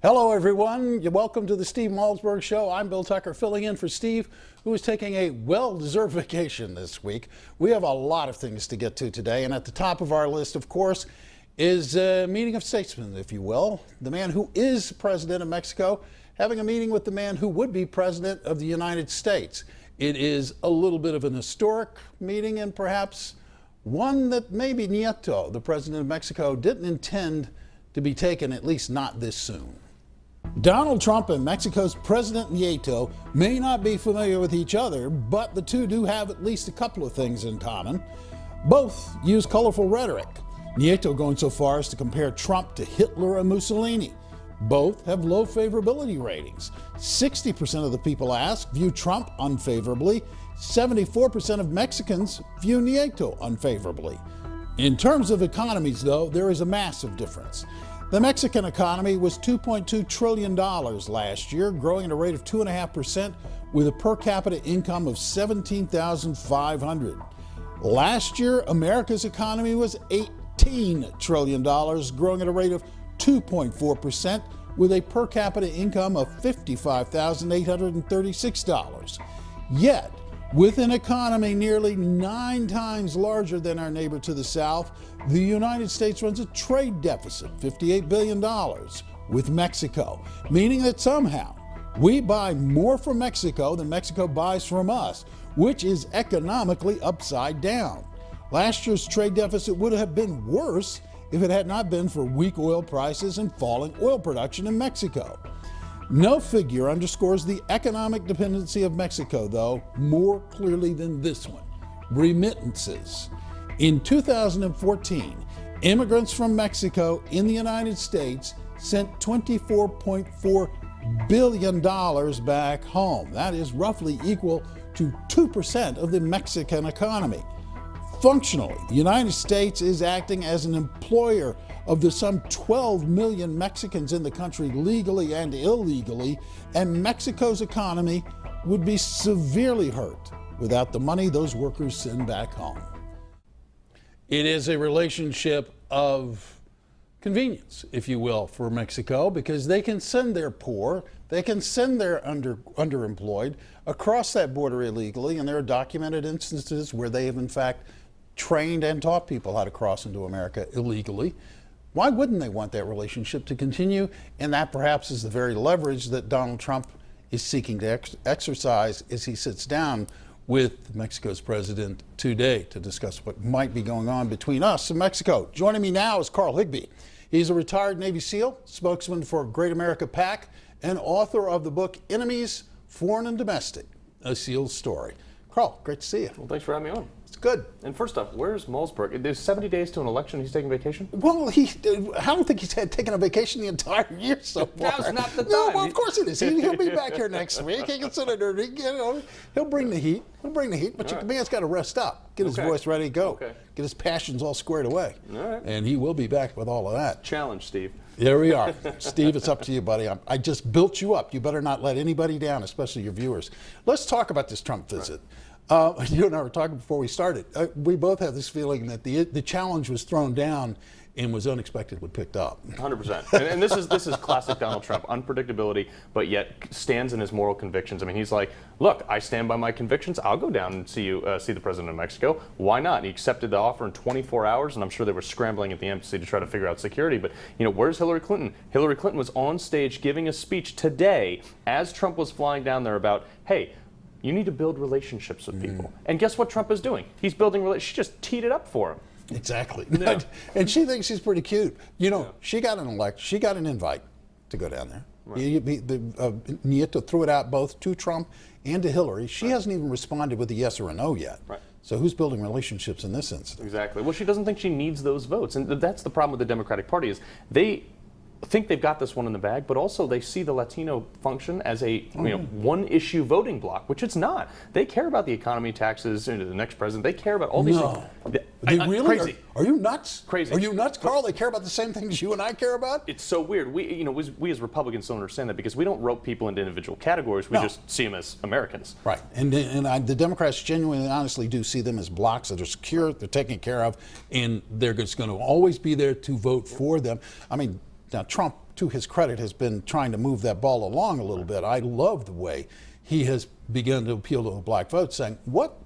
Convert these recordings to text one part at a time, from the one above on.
Hello, everyone. Welcome to the Steve Malzberg Show. I'm Bill Tucker, filling in for Steve, who is taking a well-deserved vacation this week. We have a lot of things to get to today, and at the top of our list, of course, is a meeting of statesmen, if you will. The man who is president of Mexico having a meeting with the man who would be president of the United States. It is a little bit of an historic meeting, and perhaps one that maybe Nieto, the president of Mexico, didn't intend to be taken, at least not this soon. Donald Trump and Mexico's President Nieto may not be familiar with each other, but the two do have at least a couple of things in common. Both use colorful rhetoric, Nieto going so far as to compare Trump to Hitler and Mussolini. Both have low favorability ratings. 60% of the people asked view Trump unfavorably. 74% of Mexicans view Nieto unfavorably. In terms of economies, though, there is a massive difference. The Mexican economy was $2.2 trillion last year, growing at a rate of 2.5% with a per capita income of $17,500. Last year, America's economy was $18 trillion, growing at a rate of 2.4% with a per capita income of $55,836. Yet, with an economy nearly 9 times larger than our neighbor to the south, the United States runs a trade deficit, $58 billion, with Mexico, meaning that somehow we buy more from Mexico than Mexico buys from us, which is economically upside down. Last year's trade deficit would have been worse if it had not been for weak oil prices and falling oil production in Mexico. No figure underscores the economic dependency of Mexico, though, more clearly than this one: remittances. In 2014, immigrants from Mexico in the United States sent $24.4 billion back home. That is roughly equal to 2% of the Mexican economy. Functionally, the United States is acting as an employer of the some 12 million Mexicans in the country legally and illegally, and Mexico's economy would be severely hurt without the money those workers send back home. It is a relationship of convenience, if you will, for Mexico, because they can send their poor, they can send their underemployed across that border illegally, and there are documented instances where they have in fact trained and taught people how to cross into America illegally. Why wouldn't they want that relationship to continue? And that perhaps is the very leverage that Donald Trump is seeking to exercise as he sits down with Mexico's president today to discuss what might be going on between us and Mexico. Joining me now is Carl Higbie. He's a retired Navy SEAL, spokesman for Great America PAC, and author of the book Enemies, Foreign and Domestic, A SEAL's Story. Carl, great to see you. Well, thanks for having me on. It's good. And first off, where's Malzberg? There's 70 days to an election. He's taking vacation? Well, I don't think he's taken a vacation the entire year so far. Now's not the time. No, well, of course it is. He'll be back here next week. He can sit there. He'll bring the heat. He'll bring the heat, but your man's got to rest up, get his voice ready to go, get his passions all squared away. All right. And he will be back with all of that. Challenge, Steve. There we are. Steve, it's up to you, buddy. I just built you up. You better not let anybody down, especially your viewers. Let's talk about this Trump visit. You and I were talking before we started. We both have this feeling that the challenge was thrown down and was unexpectedly picked up. 100%. And this is classic Donald Trump, unpredictability, but yet stands in his moral convictions. I mean, he's like, look, I stand by my convictions. I'll go down and see the president of Mexico. Why not? And he accepted the offer in 24 hours, and I'm sure they were scrambling at the embassy to try to figure out security. But, where's Hillary Clinton? Hillary Clinton was on stage giving a speech today as Trump was flying down there about, hey, you need to build relationships with people. And guess what Trump is doing? He's building relationships. She just teed it up for him. Exactly. Yeah. And she thinks she's pretty cute. She got an invite to go down there. Right. Nieto threw it out both to Trump and to Hillary. She hasn't even responded with a yes or a no yet. Right. So who's building relationships in this instance? Exactly. Well, she doesn't think she needs those votes. And that's the problem with the Democratic Party is they think they've got this one in the bag, but also they see the Latino function as a one-issue voting bloc, which it's not. They care about the economy, taxes, the next president. They care about all these things. They really? Crazy. Are you nuts? Crazy. Are you nuts, Carl? They care about the same things you and I care about? It's so weird. We as Republicans don't understand that because we don't rope people into individual categories. We just see them as Americans. Right. And the Democrats genuinely, honestly do see them as blocs that are secure, they're taken care of, and they're just going to always be there to vote for them. I mean, Now, Trump, to his credit, has been trying to move that ball along a little bit. I love the way he has begun to appeal to the black vote, saying, what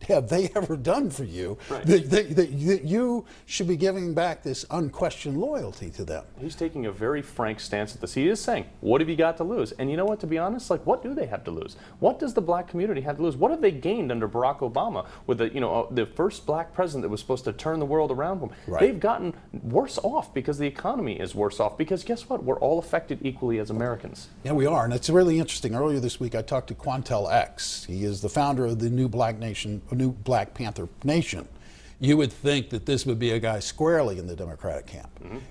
have they ever done for you that you should be giving back this unquestioned loyalty to them? He's taking a very frank stance at this. He is saying, what have you got to lose? And you know what, to be honest, like, what do they have to lose? What does the black community have to lose? What have they gained under Barack Obama with the first black president that was supposed to turn the world around for them? They've gotten worse off because the economy is worse off, because guess what? We're all affected equally as Americans. Yeah, we are, and it's really interesting. Earlier this week, I talked to Quantel X. He is the founder of the new Black Panther Nation. You would think that this would be a guy squarely in the Democratic camp.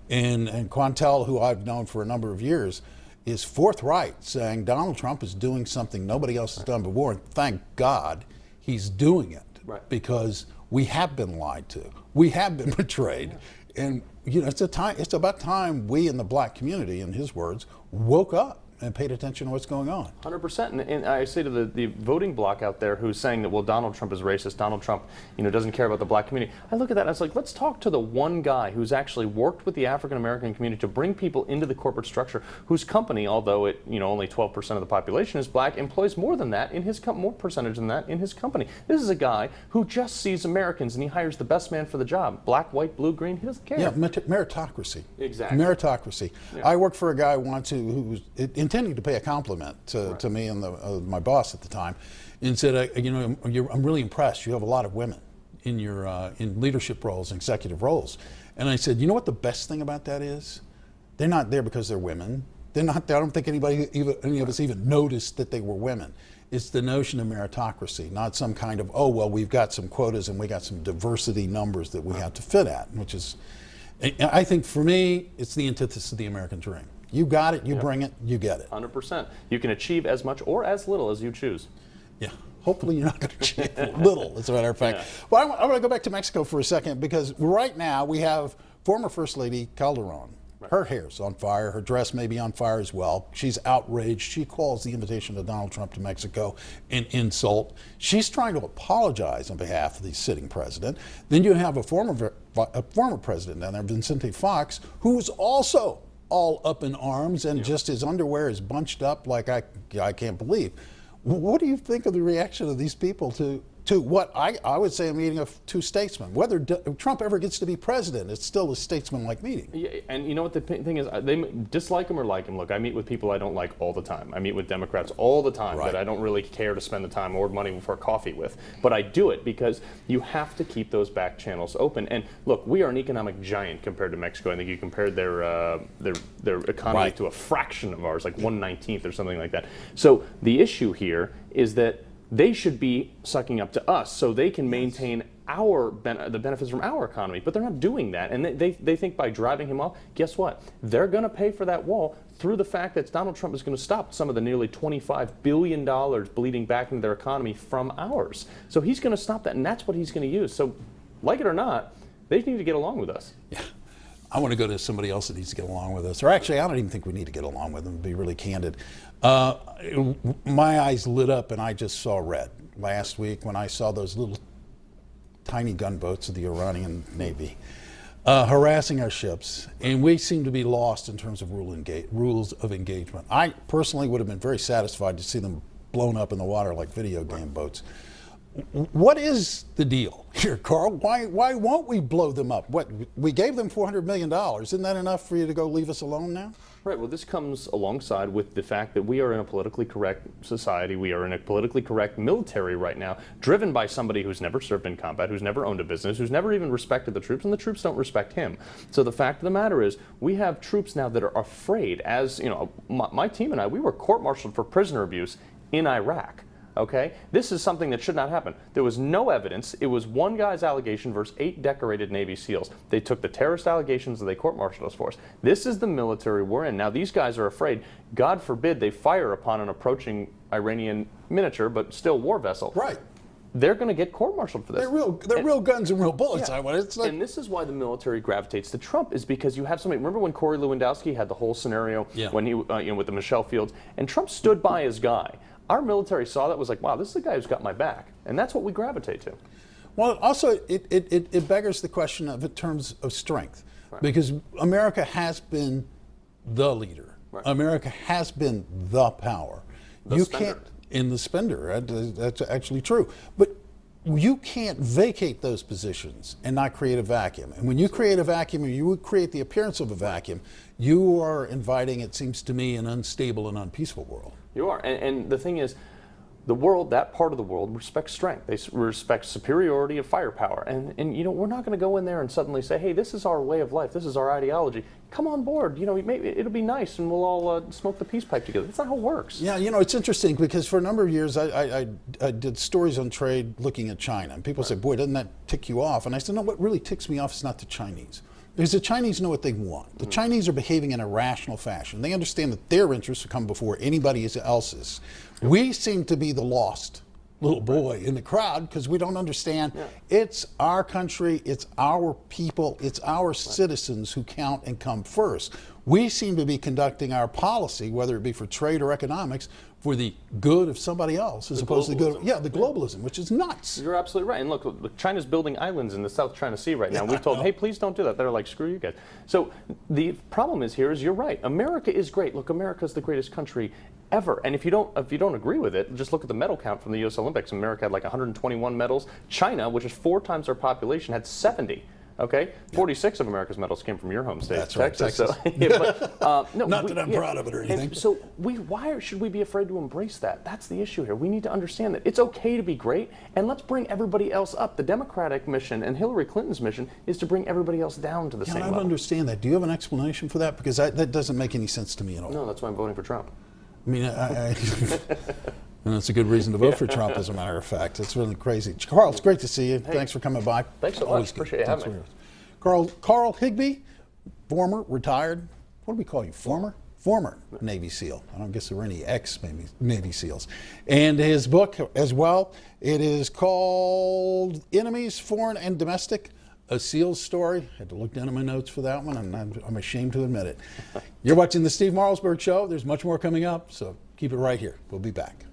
And Quantel, who I've known for a number of years, is forthright, saying Donald Trump is doing something nobody else has done before, and thank God he's doing it, because we have been lied to, we have been betrayed, and it's about time we in the black community, in his words, woke up and paid attention to what's going on. 100%. And I say to the voting bloc out there who's saying that, well, Donald Trump is racist, Donald Trump, doesn't care about the black community. I look at that and I was like, let's talk to the one guy who's actually worked with the African American community to bring people into the corporate structure, whose company, although it, only 12% of the population is black, employs more than that in his more percentage than that in his company. This is a guy who just sees Americans and he hires the best man for the job. Black, white, blue, green, he doesn't care. Yeah, meritocracy. Exactly. Meritocracy. Yeah. I worked for a guy once who was intending to pay a compliment to me and my boss at the time, and said, I'm really impressed. You have a lot of women in your in leadership roles, executive roles. And I said, you know what the best thing about that is? They're not there because they're women. They're not. I don't think any of us even noticed that they were women. It's the notion of meritocracy, not some kind of, oh well, we've got some quotas and we got some diversity numbers that we have to fit at, which is, I think for me, it's the antithesis of the American dream. You got it, you bring it, you get it. 100%. You can achieve as much or as little as you choose. Yeah. Hopefully you're not going to achieve little, as a matter of fact. Yeah. Well, I want to go back to Mexico for a second, because right now we have former First Lady Calderon. Her hair's on fire. Her dress may be on fire as well. She's outraged. She calls the invitation of Donald Trump to Mexico an insult. She's trying to apologize on behalf of the sitting president. Then you have a former president down there, Vicente Fox, who's also all up in arms, and just his underwear is bunched up like I can't believe. What do you think of the reaction of these people to what I would say a meeting of two statesmen? Whether Trump ever gets to be president, it's still a statesman-like meeting. Yeah, and you know what the thing is? They dislike him or like him. Look, I meet with people I don't like all the time. I meet with Democrats all the time that I don't really care to spend the time or money for coffee with. But I do it because you have to keep those back channels open. And look, we are an economic giant compared to Mexico. I think you compared their economy to a fraction of ours, like 1/19th or something like that. So the issue here is that they should be sucking up to us so they can maintain the benefits from our economy, but they're not doing that. And they think by driving him off, guess what? They're going to pay for that wall through the fact that Donald Trump is going to stop some of the nearly $25 billion bleeding back into their economy from ours. So he's going to stop that, and that's what he's going to use. So, like it or not, they need to get along with us. Yeah. I want to go to somebody else that needs to get along with us. Or actually, I don't even think we need to get along with them, to be really candid. My eyes lit up and I just saw red last week when I saw those little tiny gunboats of the Iranian Navy harassing our ships. And we seem to be lost in terms of rules of engagement. I personally would have been very satisfied to see them blown up in the water like video game boats. What is the deal here, Carl? Why won't we blow them up? What, we gave them $400 million. Isn't that enough for you to go leave us alone now? Right. Well, this comes alongside with the fact that we are in a politically correct society. We are in a politically correct military right now, driven by somebody who's never served in combat, who's never owned a business, who's never even respected the troops, and the troops don't respect him. So the fact of the matter is, we have troops now that are afraid. As you know, my team and I, we were court-martialed for prisoner abuse in Iraq. Okay? This is something that should not happen. There was no evidence. It was one guy's allegation versus 8 decorated Navy SEALs. They took the terrorist allegations and they court-martialed us for us. This is the military we're in. Now, these guys are afraid. God forbid they fire upon an approaching Iranian miniature, but still war vessel. Right. They're going to get court-martialed for this. They're real guns and real bullets. Yeah. It's like, and this is why the military gravitates to Trump, is because you have somebody. Remember when Corey Lewandowski had the whole scenario when he, with the Michelle Fields, and Trump stood by his guy. Our military saw that, was like, wow, this is the guy who's got my back, and that's what we gravitate to. Well, also it beggars the question of in terms of strength, because America has been the leader. Right. America has been the power. The you spender. can't, in the spender, that's actually true. But you can't vacate those positions and not create a vacuum. And when you create a vacuum, or you create the appearance of a vacuum, you are inviting, it seems to me, an unstable and unpeaceful world. You are. And the thing is, the world, that part of the world, respects strength. They respect superiority of firepower. And you know, we're not going to go in there and suddenly say, hey, this is our way of life. This is our ideology. Come on board. You know, maybe it'll be nice and we'll all smoke the peace pipe together. That's not how it works. Yeah, you know, it's interesting because for a number of years I did stories on trade looking at China. And people say, boy, doesn't that tick you off? And I said, no, what really ticks me off is not the Chinese. Because the Chinese know what they want. The Chinese are behaving in a rational fashion. They understand that their interests will come before anybody else's. We seem to be the lost little boy in the crowd because we don't understand it's our country, it's our people, it's our citizens who count and come first. We seem to be conducting our policy, whether it be for trade or economics, for the good of somebody else as opposed to the good. Yeah, the globalism, which is nuts. You're absolutely right. And look, China's building islands in the South China Sea right now. We've told them, hey, please don't do that. They're like, screw you guys. So the problem is here is you're right. America is great. Look, America's the greatest country ever. And if you don't agree with it, just look at the medal count from the U.S. Olympics. America had like 121 medals. China, which is 4 times our population, had 70. Okay, 46 of America's medals came from your home state, That's Texas. right, Texas. So, no, Not that I'm proud of it or anything. And so why should we be afraid to embrace that? That's the issue here. We need to understand that it's okay to be great, and let's bring everybody else up. The Democratic mission and Hillary Clinton's mission is to bring everybody else down to the same I don't level. understand that. Do you have an explanation for that? Because that doesn't make any sense to me at all. No, that's why I'm voting for Trump. I mean, and that's a good reason to vote for Trump, as a matter of fact. It's really crazy. Carl, it's great to see you. Thanks for coming by. Thanks so Always much. good. Appreciate you having me. Carl Higbie, former, retired, what do we call you, former Navy SEAL. I don't guess there were any ex-Navy SEALs. And his book as well, it is called Enemies, Foreign and Domestic, A SEAL's Story. I had to look down at my notes for that one, and I'm ashamed to admit it. You're watching the Steve Malzberg Show. There's much more coming up, so keep it right here. We'll be back.